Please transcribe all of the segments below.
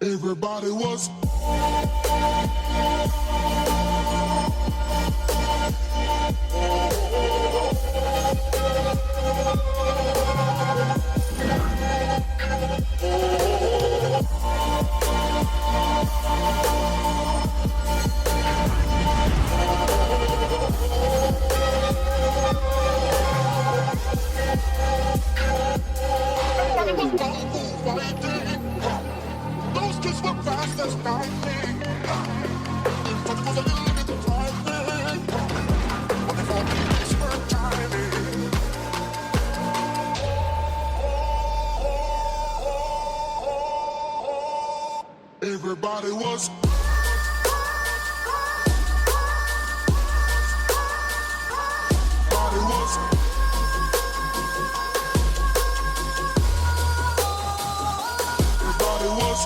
Everybody was. Those kids were fast as lightning. Touch was a little bit frightening. But they thought the expert timing. Everybody was. Everybody was. Everybody was.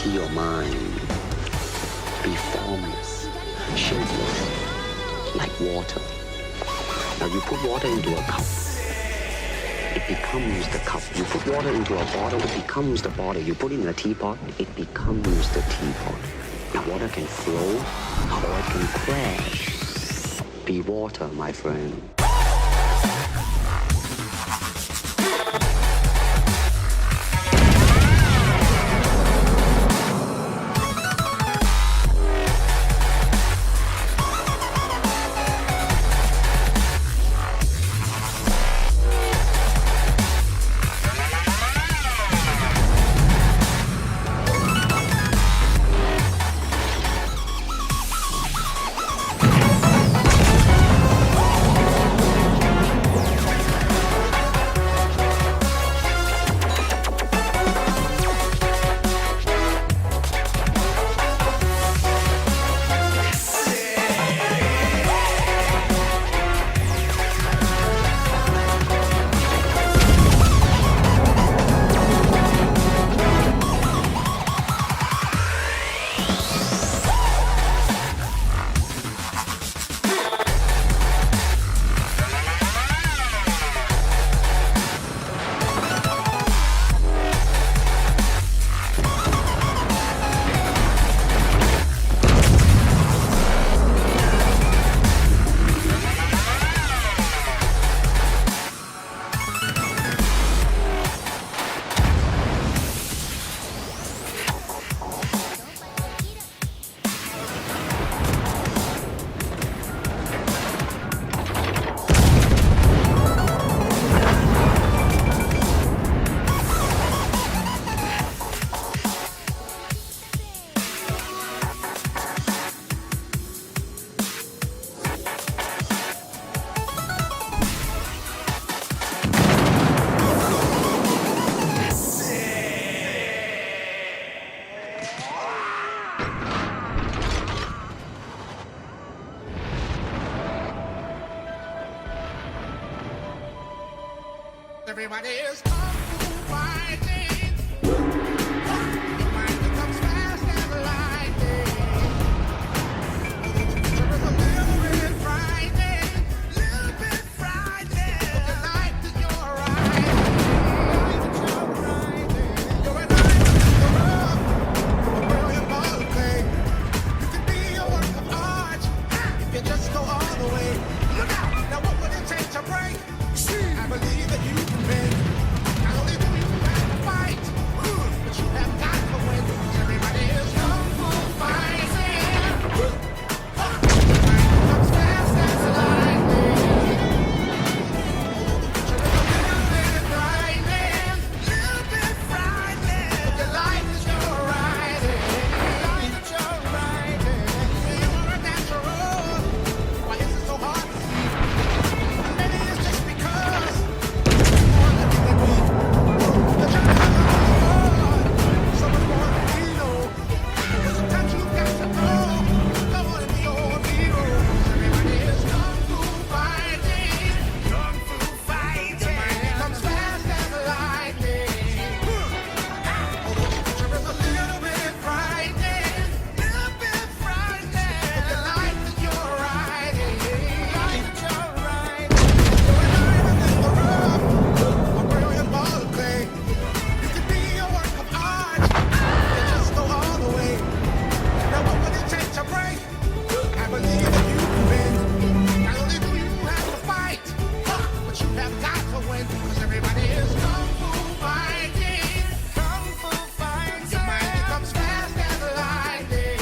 empty your mind. Be formless, shapeless, like water. Now you put water into a cup, it becomes the cup. You put water into a bottle, it becomes the bottle. You put it in a teapot, it becomes the teapot. Now water can flow, or it can crash. Be water, my friend. Everybody is kung fu fighting. Your mind becomes fast as lightning. There is a little bit frightening, little bit frightening. But the life that you're riding, you're an island in the rough, a brilliant ball of clay. You can be a work of art if you just go all the way. Look out! Now what would it take to break? I believe that you can make. Not only do you have to fight, but you have got to win. Everybody is kung fu fighting. Mind comes fast as lightning. Although the picture is a little bit frightening, little bit frightening. But the life that you're riding, you are a natural. Why is it so hard to see? Maybe it's just because more than you can be. The journey is hard, so much more than we know. Because sometimes you've got to go on and be your own hero. Everybody is kung fu fighting. Kung fu fighting. The mind becomes fast as lightning. Although the picture is a little bit frightening, little bit frightening. But the life that you're riding, you're an island in the rough, a brilliant ball of clay. You can be a work of art, you just go all the way. Now what would it take to break? I believe that you can win. Not only do you have to fight, but you have got to win. Because everybody is kung fu fighting. Kung fu fighting. Your mind becomes fast as lightning.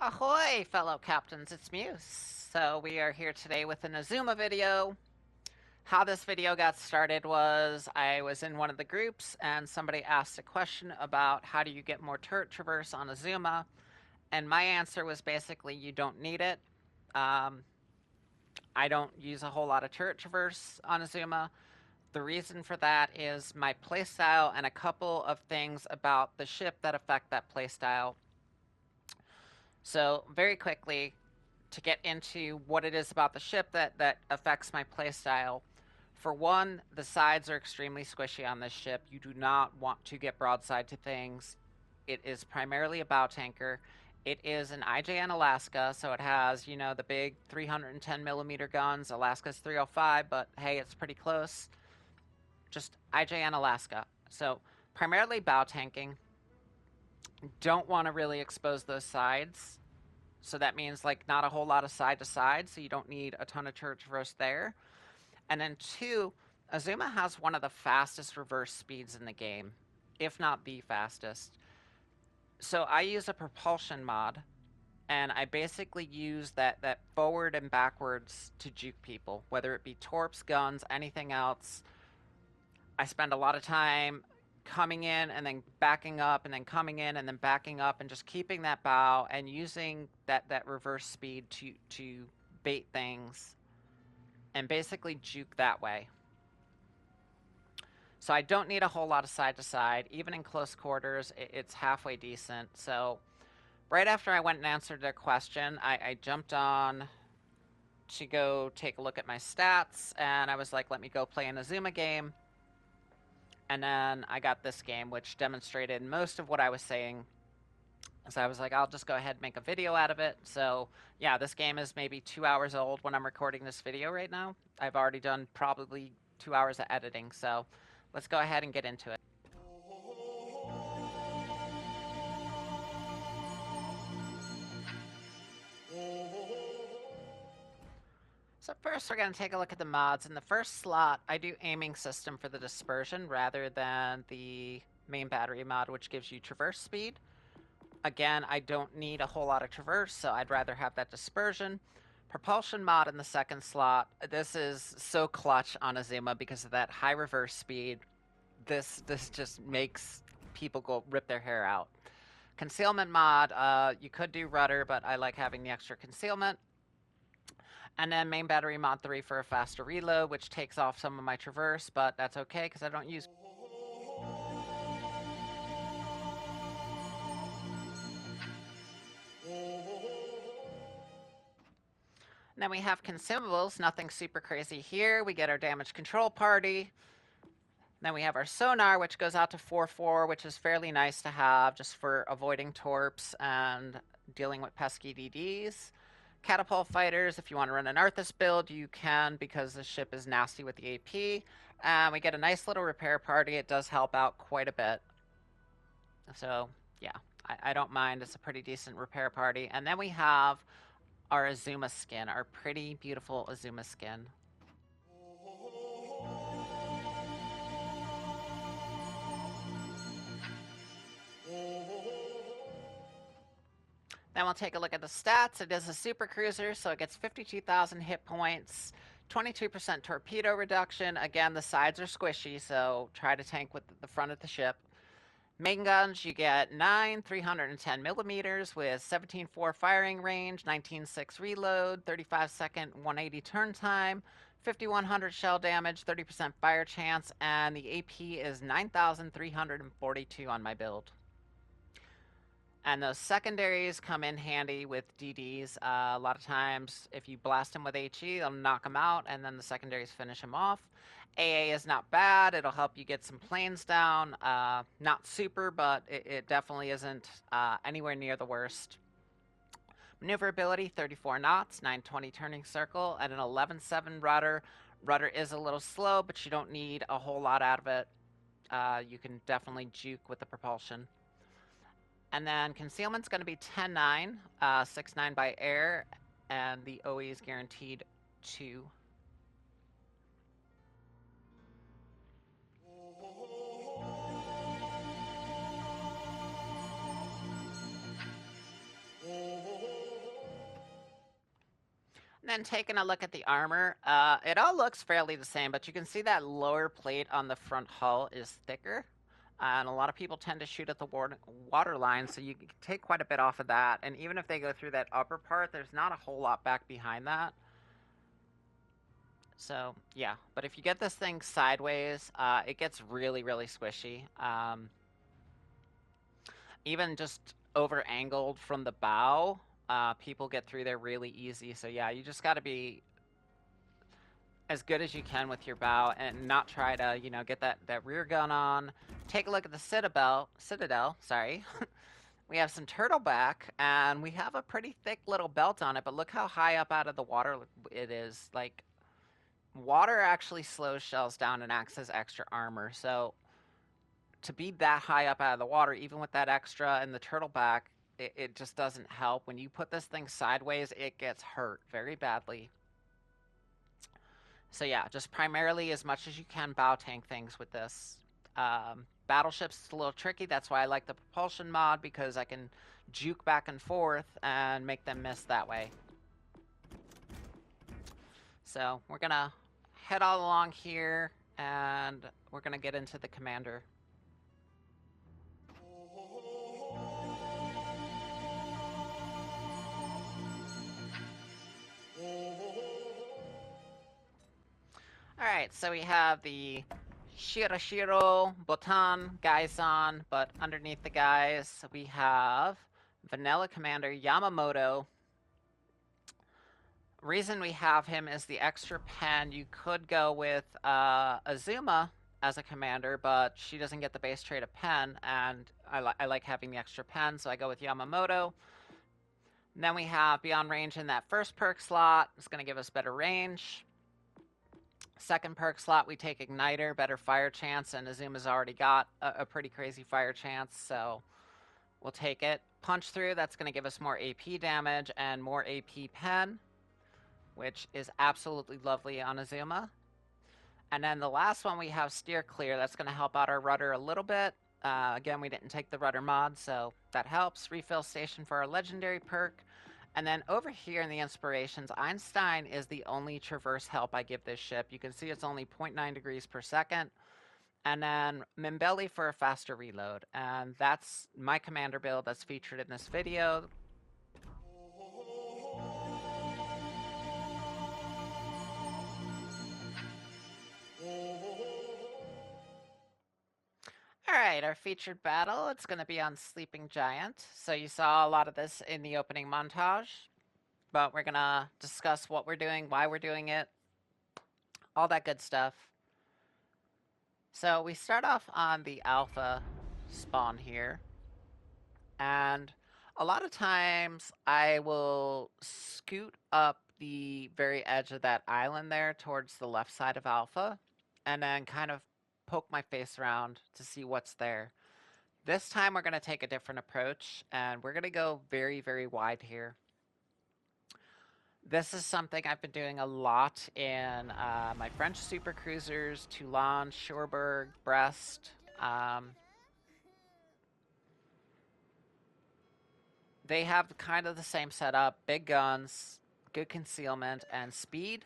Ahoy, fellow captains, it's Muse. So we are here today with an Azuma video. How this video got started was I was in one of the groups and somebody asked a question about how do you get more turret traverse on Azuma, and my answer was basically you don't need it. I don't use a whole lot of turret traverse on Azuma. The reason for that is my playstyle and a couple of things about the ship that affect that playstyle. So very quickly, to get into what it is about the ship that affects my playstyle. For one, the sides are extremely squishy on this ship. You do not want to get broadside to things. It is primarily a bow tanker. It is an IJN Alaska, so it has, you know, the big 310 millimeter guns. Alaska's 305, but hey, it's pretty close. Just IJN Alaska. So primarily bow tanking. Don't want to really expose those sides. So that means like not a whole lot of side to side, so you don't need a ton of traverse there. And then two, Azuma has one of the fastest reverse speeds in the game, if not the fastest. So I use a propulsion mod, and I basically use that forward and backwards to juke people, whether it be torps, guns, anything else. I spend a lot of time coming in and then backing up and then coming in and then backing up and just keeping that bow and using that reverse speed to bait things and basically juke that way. So I don't need a whole lot of side to side. Even in close quarters, it's halfway decent. So right after I went and answered their question, I jumped on to go take a look at my stats, and I was like, let me go play an Azuma game. And then I got this game, which demonstrated most of what I was saying. So I was like, I'll just go ahead and make a video out of it. So yeah, this game is maybe 2 hours old when I'm recording this video right now. I've already done probably 2 hours of editing. So let's go ahead and get into it. So first we're going to take a look at the mods. In the first slot, I do aiming system for the dispersion rather than the main battery mod, which gives you traverse speed. Again, I don't need a whole lot of traverse, so I'd rather have that dispersion. Propulsion mod in the second slot. This is so clutch on Azuma because of that high reverse speed. This just makes people go rip their hair out. Concealment mod, you could do rudder, but I like having the extra concealment. And then main battery mod 3 for a faster reload, which takes off some of my traverse, but that's okay because I don't use... And then we have consumables, nothing super crazy here. We get our damage control party. Then we have our sonar, which goes out to 4-4, which is fairly nice to have just for avoiding torps and dealing with pesky DDs. Catapult fighters, if you want to run an Arthas build, you can because the ship is nasty with the AP. And we get a nice little repair party. It does help out quite a bit. So, yeah, I don't mind. It's a pretty decent repair party. And then we have our Azuma skin, our pretty, beautiful Azuma skin. Then we'll take a look at the stats. It is a super cruiser, so it gets 52,000 hit points, 22% torpedo reduction. Again, the sides are squishy, so try to tank with the front of the ship. Main guns, you get 9 310 millimeters with 17.4 firing range, 19.6 reload, 35-second 180 turn time, 5,100 shell damage, 30% fire chance, and the AP is 9,342 on my build. And those secondaries come in handy with DDs. A lot of times, if you blast them with HE, they'll knock them out, and then the secondaries finish them off. AA is not bad. It'll help you get some planes down. Not super, but it definitely isn't anywhere near the worst. Maneuverability, 34 knots, 920 turning circle, and an 11.7 rudder. Rudder is a little slow, but you don't need a whole lot out of it. You can definitely juke with the propulsion. And then concealment's going to be 10.9, 6.9 by air, and the OE is guaranteed 2. And then taking a look at the armor, it all looks fairly the same, but you can see that lower plate on the front hull is thicker. And a lot of people tend to shoot at the water line, so you can take quite a bit off of that. And even if they go through that upper part, there's not a whole lot back behind that. So, yeah. But if you get this thing sideways, it gets really, really squishy. Even just over-angled from the bow, People get through there really easy. So yeah, you just got to be as good as you can with your bow and not try to, you know, get that rear gun on. Take a look at the Citadel, sorry. We have some turtleback, and we have a pretty thick little belt on it, but look how high up out of the water it is. Like, water actually slows shells down and acts as extra armor, so to be that high up out of the water, even with that extra and the turtleback, it just doesn't help. When you put this thing sideways, it gets hurt very badly. So yeah, just primarily as much as you can bow tank things with this. Battleships is a little tricky. That's why I like the propulsion mod, because I can juke back and forth and make them miss that way. So we're going to head all along here, and we're going to get into the commander. Alright, so we have the Shirashiro, Botan, Gaizan, but underneath the guys we have Vanilla Commander Yamamoto. Reason we have him is the extra pen. You could go with Azuma as a commander, but she doesn't get the base trait of pen, and I like having the extra pen, so I go with Yamamoto. And then we have Beyond Range in that first perk slot. It's going to give us better range. Second perk slot, we take Igniter, better fire chance, and Azuma's already got a pretty crazy fire chance, so we'll take it. Punch Through, that's going to give us more AP damage and more AP pen, which is absolutely lovely on Azuma. And then the last one, we have Steer Clear. That's going to help out our rudder a little bit. Again, we didn't take the rudder mod, so that helps. Refill Station for our legendary perk. And then over here in the inspirations, Einstein is the only traverse help I give this ship. You can see it's only 0.9 degrees per second. And then Mimbelli for a faster reload. And that's my commander build that's featured in this video. Alright, our featured battle, it's going to be on Sleeping Giant. So you saw a lot of this in the opening montage, but we're going to discuss what we're doing, why we're doing it, all that good stuff. So we start off on the alpha spawn here, and a lot of times I will scoot up the very edge of that island there towards the left side of alpha, and then kind of poke my face around to see what's there. This time we're going to take a different approach, and we're going to go very, very wide here. This is something I've been doing a lot in my French super cruisers, Toulon, Cherbourg, Brest. They have kind of the same setup, big guns, good concealment, and speed.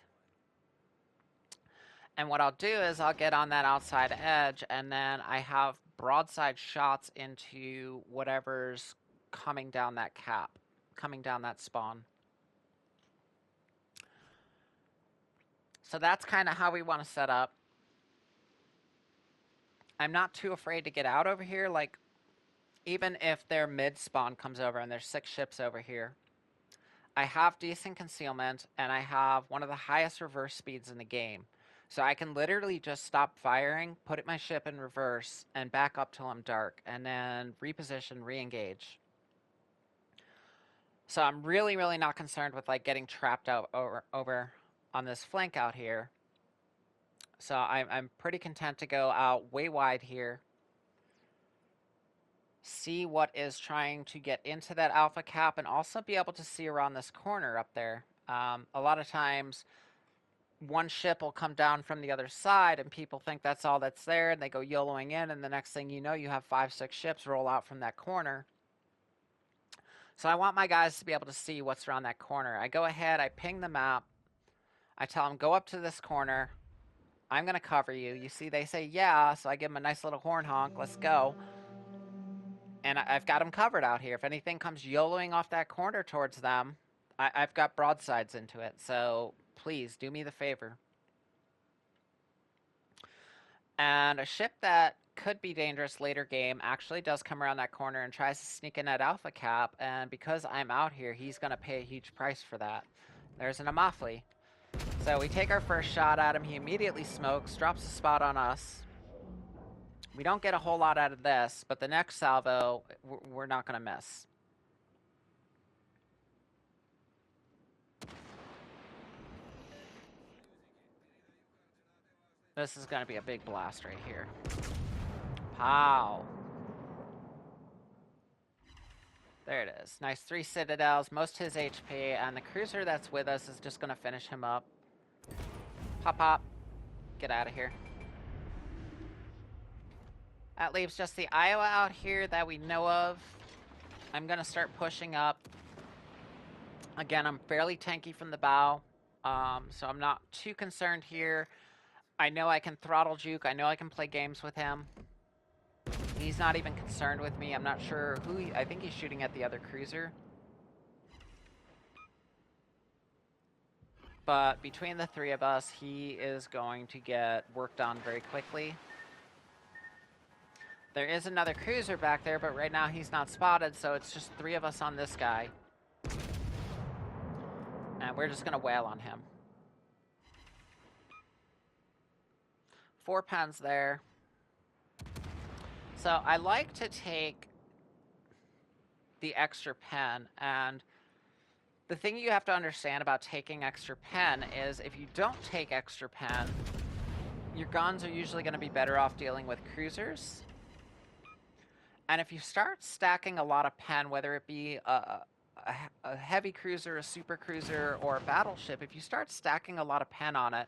And what I'll do is I'll get on that outside edge, and then I have broadside shots into whatever's coming down that cap, coming down that spawn. So that's kind of how we want to set up. I'm not too afraid to get out over here. Like, even if their mid-spawn comes over and there's 6 ships over here, I have decent concealment, and I have one of the highest reverse speeds in the game. So I can literally just stop firing, put my ship in reverse, and back up till I'm dark, and then reposition, re-engage. So I'm really, really not concerned with like getting trapped out over on this flank out here. So I'm pretty content to go out way wide here. See what is trying to get into that alpha cap, and also be able to see around this corner up there. A lot of times, one ship will come down from the other side, and people think that's all that's there, and they go YOLOing in, and the next thing you know, you have 5-6 ships roll out from that corner. So I want my guys to be able to see what's around that corner. I go ahead, I ping the map, I tell them, go up to this corner, I'm going to cover you. You see, they say, yeah, so I give them a nice little horn honk, let's go. And I've got them covered out here. If anything comes YOLOing off that corner towards them, I've got broadsides into it, so please do me the favor. And a ship that could be dangerous later game actually does come around that corner and tries to sneak in at Alpha Cap, and because I'm out here, he's going to pay a huge price for that. There's an Amafli. So we take our first shot at him, he immediately smokes, drops a spot on us. We don't get a whole lot out of this, but the next salvo, we're not going to miss. This is going to be a big blast right here. Pow. There it is. Nice 3 citadels, most his HP, and the cruiser that's with us is just going to finish him up. Pop, pop. Get out of here. That leaves just the Iowa out here that we know of. I'm going to start pushing up. Again, I'm fairly tanky from the bow, so I'm not too concerned here. I know I can throttle juke. I know I can play games with him. He's not even concerned with me. I'm not sure who I think he's shooting at the other cruiser. But between the 3 of us, he is going to get worked on very quickly. There is another cruiser back there, but right now he's not spotted, so it's just 3 of us on this guy. And we're just going to wail on him. 4 pens there. So I like to take the extra pen, and the thing you have to understand about taking extra pen is if you don't take extra pen, your guns are usually going to be better off dealing with cruisers. And if you start stacking a lot of pen, whether it be a heavy cruiser, a super cruiser, or a battleship, if you start stacking a lot of pen on it,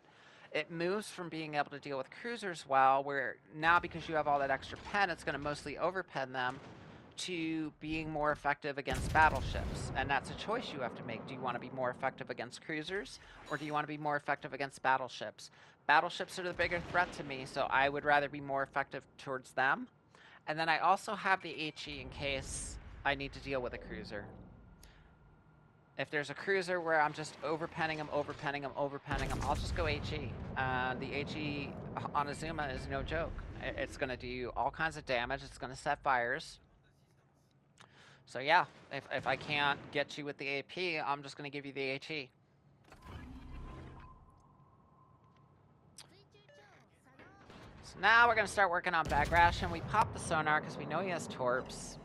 it moves from being able to deal with cruisers well, where now because you have all that extra pen, it's going to mostly overpen them, to being more effective against battleships. And that's a choice you have to make. Do you want to be more effective against cruisers, or do you want to be more effective against battleships? Battleships are the bigger threat to me, so I would rather be more effective towards them. And then I also have the HE in case I need to deal with a cruiser. If there's a cruiser where I'm just overpenning him, I'll just go HE. The HE on Azuma is no joke. It's going to do all kinds of damage. It's going to set fires. So yeah, if I can't get you with the AP, I'm just going to give you the HE. So now we're going to start working on bag ration. We pop the sonar because we know he has torps.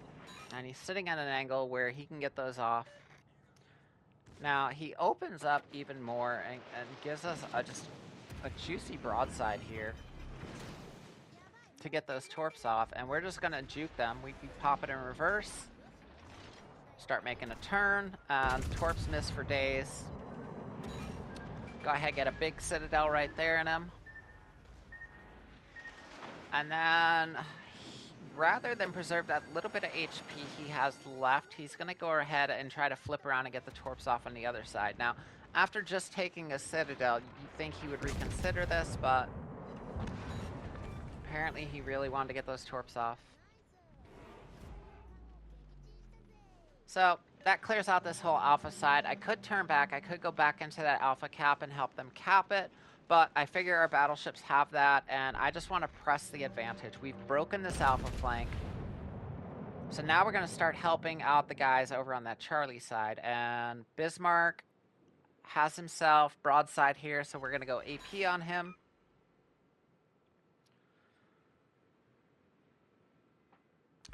And he's sitting at an angle where he can get those off. Now, he opens up even more and gives us just a juicy broadside here to get those torps off. And we're just going to juke them. We pop it in reverse. Start making a turn. Torps miss for days. Go ahead, get a big citadel right there in him. And then, rather than preserve that little bit of HP he has left, he's going to go ahead and try to flip around and get the torps off on the other side. Now, after just taking a citadel, you'd think he would reconsider this, but apparently he really wanted to get those torps off. So, that clears out this whole alpha side. I could turn back. I could go back into that alpha cap and help them cap it. But I figure our battleships have that, and I just want to press the advantage. We've broken this alpha flank. So now we're going to start helping out the guys over on that Charlie side. And Bismarck has himself broadside here, so we're going to go AP on him.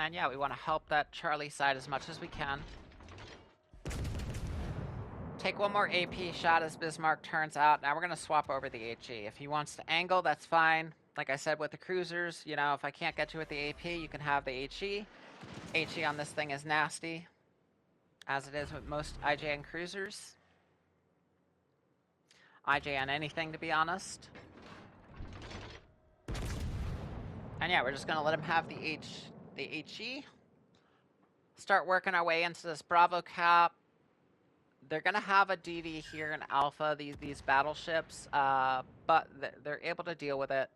And yeah, we want to help that Charlie side as much as we can. Take one more AP shot as Bismarck turns out. Now we're going to swap over the HE. If he wants to angle, that's fine. Like I said with the cruisers, you know, if I can't get you with the AP, you can have the HE. HE on this thing is nasty, as it is with most IJN cruisers. IJN anything, to be honest. And yeah, we're just going to let him have the HE. Start working our way into this Bravo cap. They're going to have a DD here in Alpha, these battleships, but they're able to deal with it.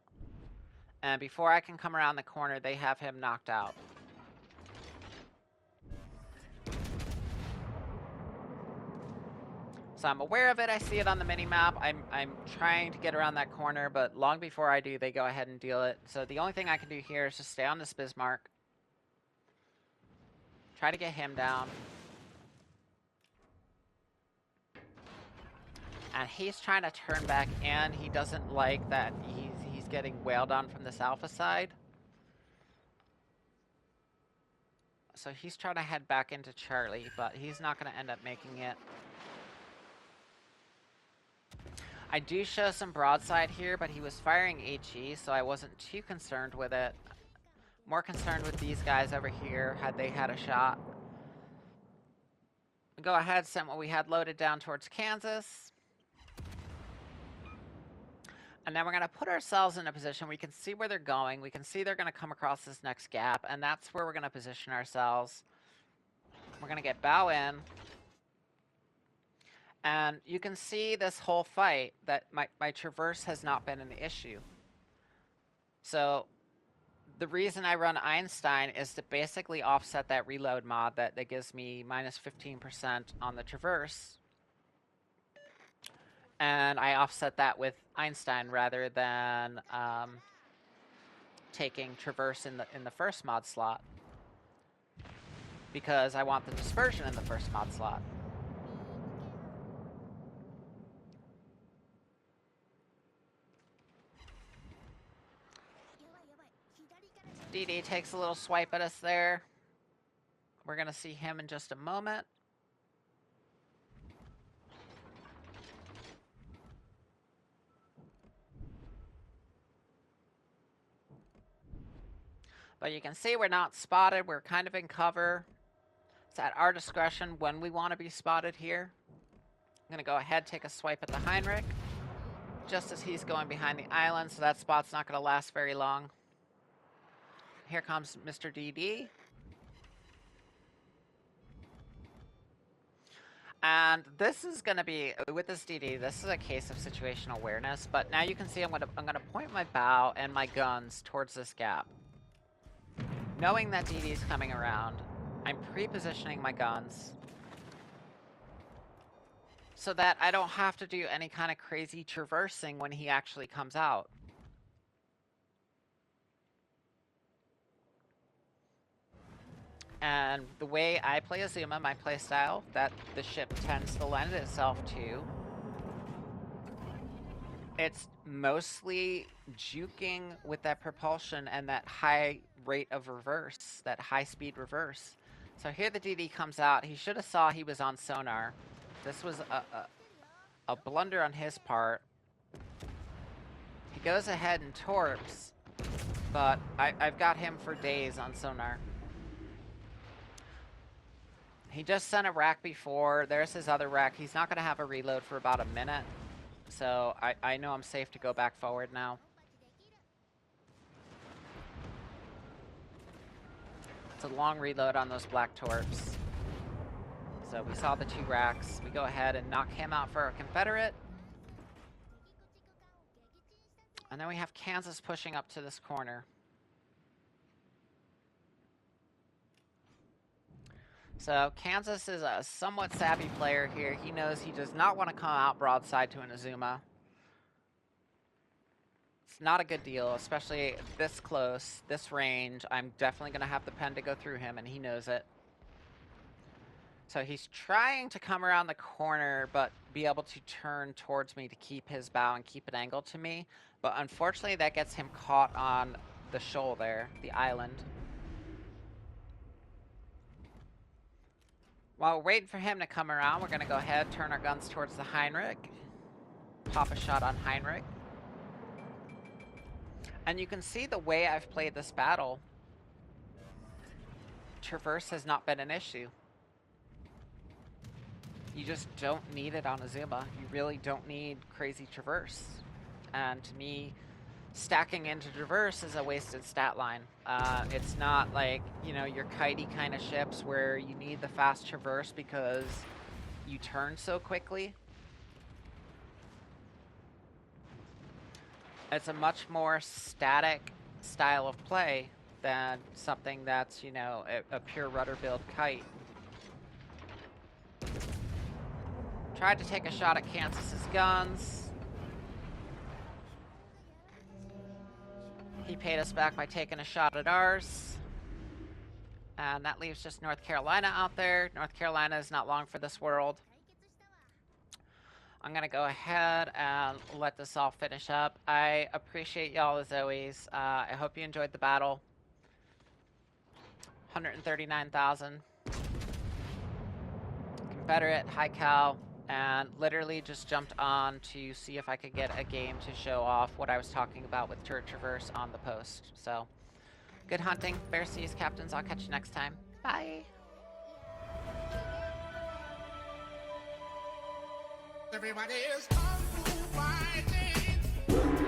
And before I can come around the corner, they have him knocked out. So I'm aware of it, I see it on the mini-map, I'm trying to get around that corner, but long before I do, they go ahead and deal it. So the only thing I can do here is just stay on this Bismarck. Try to get him down. And he's trying to turn back in. He doesn't like that he's getting wailed on from this alpha side. So he's trying to head back into Charlie, but he's not going to end up making it. I do show some broadside here, but he was firing HE, so I wasn't too concerned with it. More concerned with these guys over here, had they had a shot. Go ahead, sent what we had loaded down towards Kansas. And then we're going to put ourselves in a position we can see where they're going. We can see they're going to come across this next gap, and that's where we're going to position ourselves. We're going to get bow in. And you can see this whole fight that my traverse has not been an issue. So the reason I run Einstein is to basically offset that reload mod that gives me minus 15% on the traverse. And I offset that with Einstein rather than taking traverse in the first mod slot, because I want the dispersion in the first mod slot. DD takes a little swipe at us there. We're going to see him in just a moment. But you can see we're not spotted. We're kind of in cover. It's at our discretion when we want to be spotted here. I'm going to go ahead, take a swipe at the Heinrich, just as he's going behind the island, so that spot's not going to last very long. Here comes Mr. DD. And this is going to be, with this DD, this is a case of situational awareness, but now you can see I'm going to point my bow and my guns towards this gap. Knowing that DD is coming around, I'm pre-positioning my guns so that I don't have to do any kind of crazy traversing when he actually comes out. And the way I play Azuma, my playstyle, that the ship tends to lend itself to, it's mostly juking with that propulsion and that high rate of reverse, that high speed reverse. So here the DD comes out. He should have saw he was on sonar. This was a blunder on his part. He goes ahead and torps, but I've got him for days on sonar. He just sent a rack before. There's his other rack. He's not going to have a reload for about a minute. So I know I'm safe to go back forward now. It's a long reload on those black torps. So we saw the two racks. We go ahead and knock him out for a Confederate. And then we have Kansas pushing up to this corner. So Kansas is a somewhat savvy player here. He knows he does not want to come out broadside to an Azuma. It's not a good deal, especially this close, this range. I'm definitely going to have the pen to go through him, and he knows it. So he's trying to come around the corner, but be able to turn towards me to keep his bow and keep it angled to me. But unfortunately, that gets him caught on the shoal there, the island. While we're waiting for him to come around, we're going to go ahead, turn our guns towards the Heinrich. Pop a shot on Heinrich. And you can see the way I've played this battle. Traverse has not been an issue. You just don't need it on Azuma. You really don't need crazy traverse. And to me, stacking into traverse is a wasted stat line. It's not like, you know, your kitey kind of ships where you need the fast traverse because you turn so quickly. It's a much more static style of play than something that's, you know, a pure rudder build kite. Tried to take a shot at Kansas's guns. He paid us back by taking a shot at ours. And that leaves just North Carolina out there. North Carolina is not long for this world. I'm going to go ahead and let this all finish up. I appreciate y'all as always. I hope you enjoyed the battle. 139,000. Confederate, high cal, and literally just jumped on to see if I could get a game to show off what I was talking about with turret traverse on the post. So, good hunting, Bear Seas Captains. I'll catch you next time. Bye. Everybody is kung fu fighting.